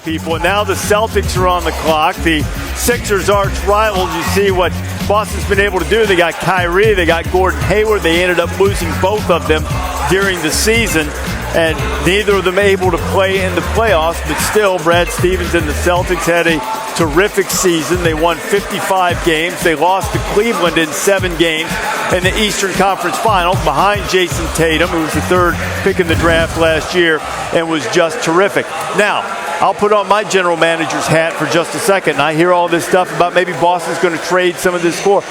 People, and now the Celtics are on the clock. The Sixers' arch rivals. You see what Boston's been able to do. They got Kyrie, they got Gordon Hayward. They ended up losing both of them during the season, and neither of them able to play in the playoffs. But still, Brad Stevens and the Celtics had a terrific season. They won 55 games. They lost to Cleveland in 7 games in the Eastern Conference Finals behind Jason Tatum, who was the 3rd pick in the draft last year and was just terrific. Now, I'll put on my general manager's hat for just a second. And I hear all this stuff about maybe Boston's going to trade some of this core.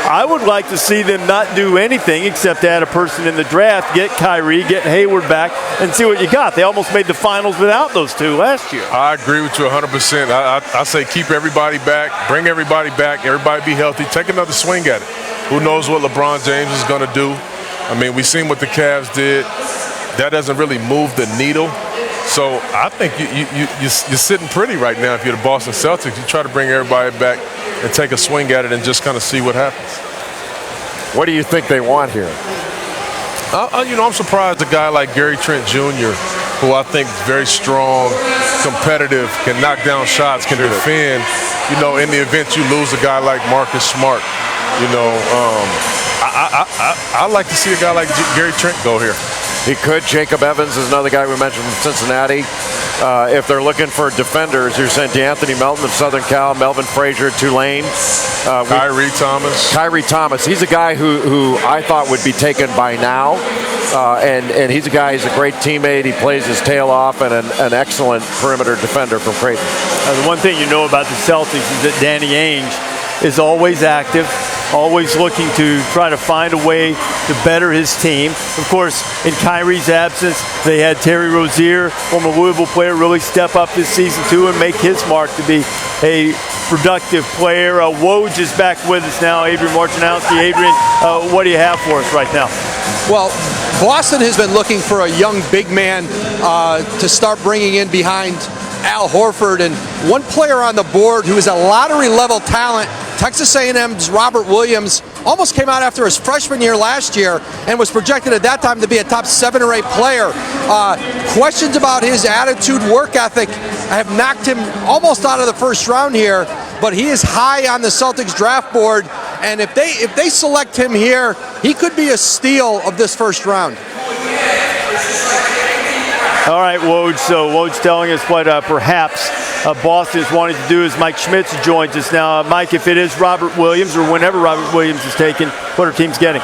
I would like to see them not do anything except add a person in the draft, get Kyrie, get Hayward back, and see what you got. They almost made the finals without those two last year. I agree with you 100%. I say keep everybody back, bring everybody back, everybody be healthy, take another swing at it. Who knows what LeBron James is going to do? I mean, we've seen what the Cavs did. That doesn't really move the needle. So I think you're sitting pretty right now if you're the Boston Celtics. You try to bring everybody back and take a swing at it and just kind of see what happens. What do you think they want here? I'm surprised a guy like Gary Trent Jr., who I think is very strong, competitive, can knock down shots, can defend. You know, in the event you lose a guy like Marcus Smart, you know, I like to see a guy like Gary Trent go here. He could. Jacob Evans is another guy we mentioned from Cincinnati. If they're looking for defenders, you're saying DeAnthony Melton of Southern Cal, Melvin Frazier, Tulane. Kyrie Thomas. Kyrie Thomas. He's a guy who I thought would be taken by now. And he's a guy, he's a great teammate. He plays his tail off, and an excellent perimeter defender from Creighton. The one thing you know about the Celtics is that Danny Ainge is always active, always looking to try to find a way to better his team. Of course, in Kyrie's absence, they had Terry Rozier, former Louisville player, really step up this season too and make his mark to be a productive player. Woj is back with us now. Adrian Martinowski. Adrian, what do you have for us right now? Well, Boston has been looking for a young big man to start bringing in behind Al Horford, and one player on the board who is a lottery-level talent, Texas A&M's Robert Williams, almost came out after his freshman year last year and was projected at that time to be a top 7 or 8 player. Questions about his attitude, work ethic have knocked him almost out of the first round here, but he is high on the Celtics draft board, and if they select him here, he could be a steal of this first round. All right, Woj. So Woj telling us what perhaps Boston is wanting to do as Mike Schmitz joins us now. Mike, if it is Robert Williams or whenever Robert Williams is taken, what are teams getting?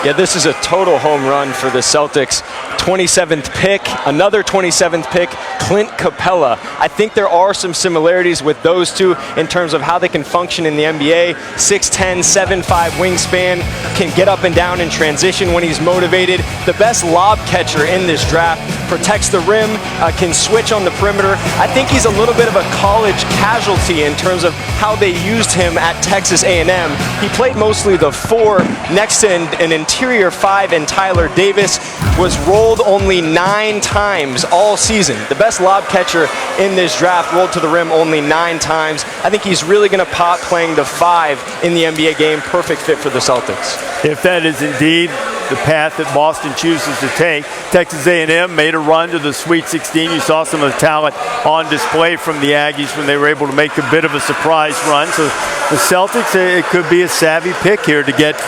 Yeah, this is a total home run for the Celtics. 27th pick, another 27th pick, Clint Capella. I think there are some similarities with those two in terms of how they can function in the NBA. 6'10", 7'5" wingspan, can get up and down in transition when he's motivated. The best lob catcher in this draft, protects the rim, can switch on the perimeter. I think he's a little bit of a college casualty in terms of how they used him at Texas A&M. He played mostly the 4 next to an interior 5, and Tyler Davis was rolled only 9 times all season. The best lob catcher in this draft, rolled to the rim only 9 times. I think he's really going to pop playing the 5 in the NBA game. Perfect fit for the Celtics. If that is indeed the path that Boston chooses to take, Texas A&M made a run to the Sweet 16. You saw some of the talent on display from the Aggies when they were able to make a bit of a surprise run. So the Celtics, it could be a savvy pick here to get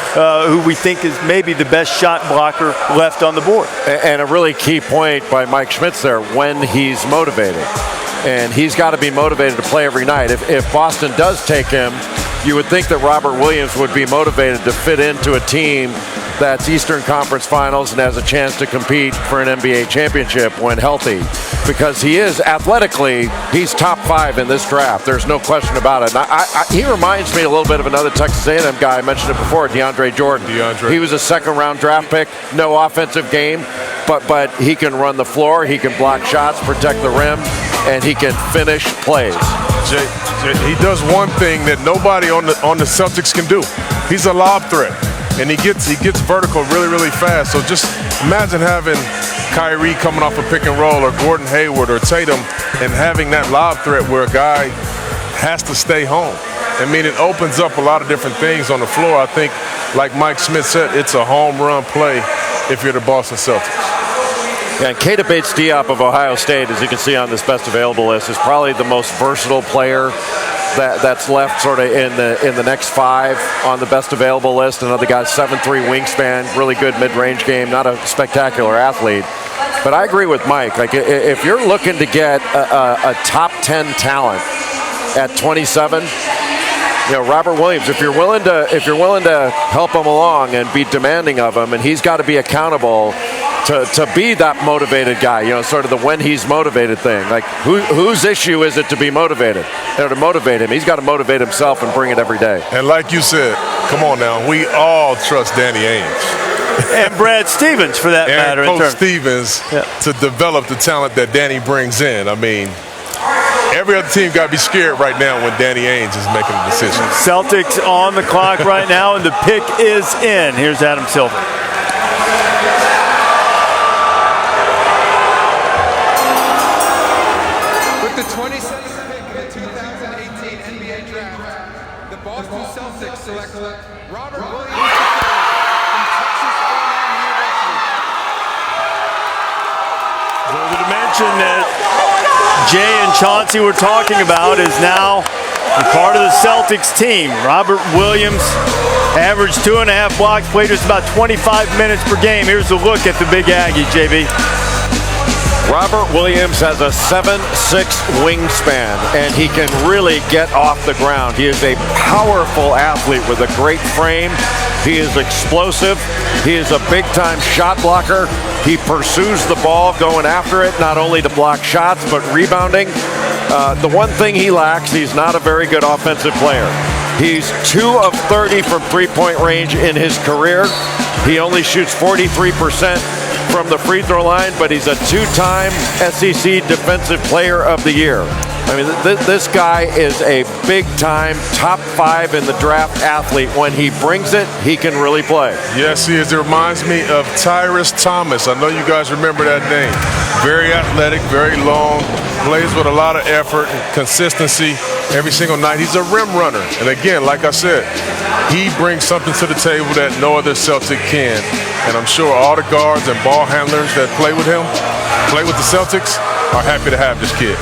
who we think is maybe the best shot blocker left on the board. And a really key point by Mike Schmitz there, when he's motivated. And he's got to be motivated to play every night. If Boston does take him, you would think that Robert Williams would be motivated to fit into a team that's Eastern Conference Finals and has a chance to compete for an NBA championship when healthy. Because he is, athletically, he's top 5 in this draft. There's no question about it. And he reminds me a little bit of another Texas A&M guy. I mentioned it before, DeAndre Jordan. He was a 2nd-round draft pick, no offensive game, but he can run the floor, he can block shots, protect the rim, and he can finish plays. He does one thing that nobody on the Celtics can do. He's a lob threat, and he gets vertical really, really fast. So just imagine having Kyrie coming off a pick and roll, or Gordon Hayward or Tatum, and having that lob threat where a guy has to stay home. I mean, it opens up a lot of different things on the floor. I think, like Mike Smith said, it's a home run play if you're the Boston Celtics. And Keita Bates-Diop of Ohio State, as you can see on this best available list, is probably the most versatile player that's left sort of in the next 5 on the best available list. Another guy's 7'3" wingspan, really good mid-range game, not a spectacular athlete. But I agree with Mike. Like, if you're looking to get a top 10 talent at 27, Robert Williams, if you're willing to help him along and be demanding of him, and he's got to be accountable to be that motivated guy, sort of the when he's motivated thing. Like, whose issue is it to be motivated? To motivate him, he's got to motivate himself and bring it every day. And like you said, come on now, we all trust Danny Ainge. And Brad Stevens, for that matter. And Coach Stevens to develop the talent that Danny brings in. I mean, every other team got to be scared right now when Danny Ainge is making a decision. Celtics on the clock right now, and the pick is in. Here's Adam Silver. With the 27th pick of the 2018 NBA Draft, the Boston Celtics select Robert Williams from Texas A&M University. The dimension that Jay and Chauncey were talking about is now a part of the Celtics team. Robert Williams averaged 2.5 blocks, played just about 25 minutes per game. Here's a look at the Big Aggie, JB. Robert Williams has a 7'6" wingspan, and he can really get off the ground. He is a powerful athlete with a great frame. He is explosive. He is a big-time shot blocker. He pursues the ball, going after it, not only to block shots, but rebounding. The one thing he lacks, he's not a very good offensive player. He's 2 of 30 from three-point range in his career. He only shoots 43% from the free throw line, but he's a 2-time SEC Defensive Player of the Year. I mean, this guy is a big-time, top 5 in the draft athlete. When he brings it, he can really play. Yes, he is. It reminds me of Tyrus Thomas. I know you guys remember that name. Very athletic, very long, plays with a lot of effort and consistency every single night. He's a rim runner. And again, like I said, he brings something to the table that no other Celtic can. And I'm sure all the guards and ball handlers that play with him, play with the Celtics, are happy to have this kid.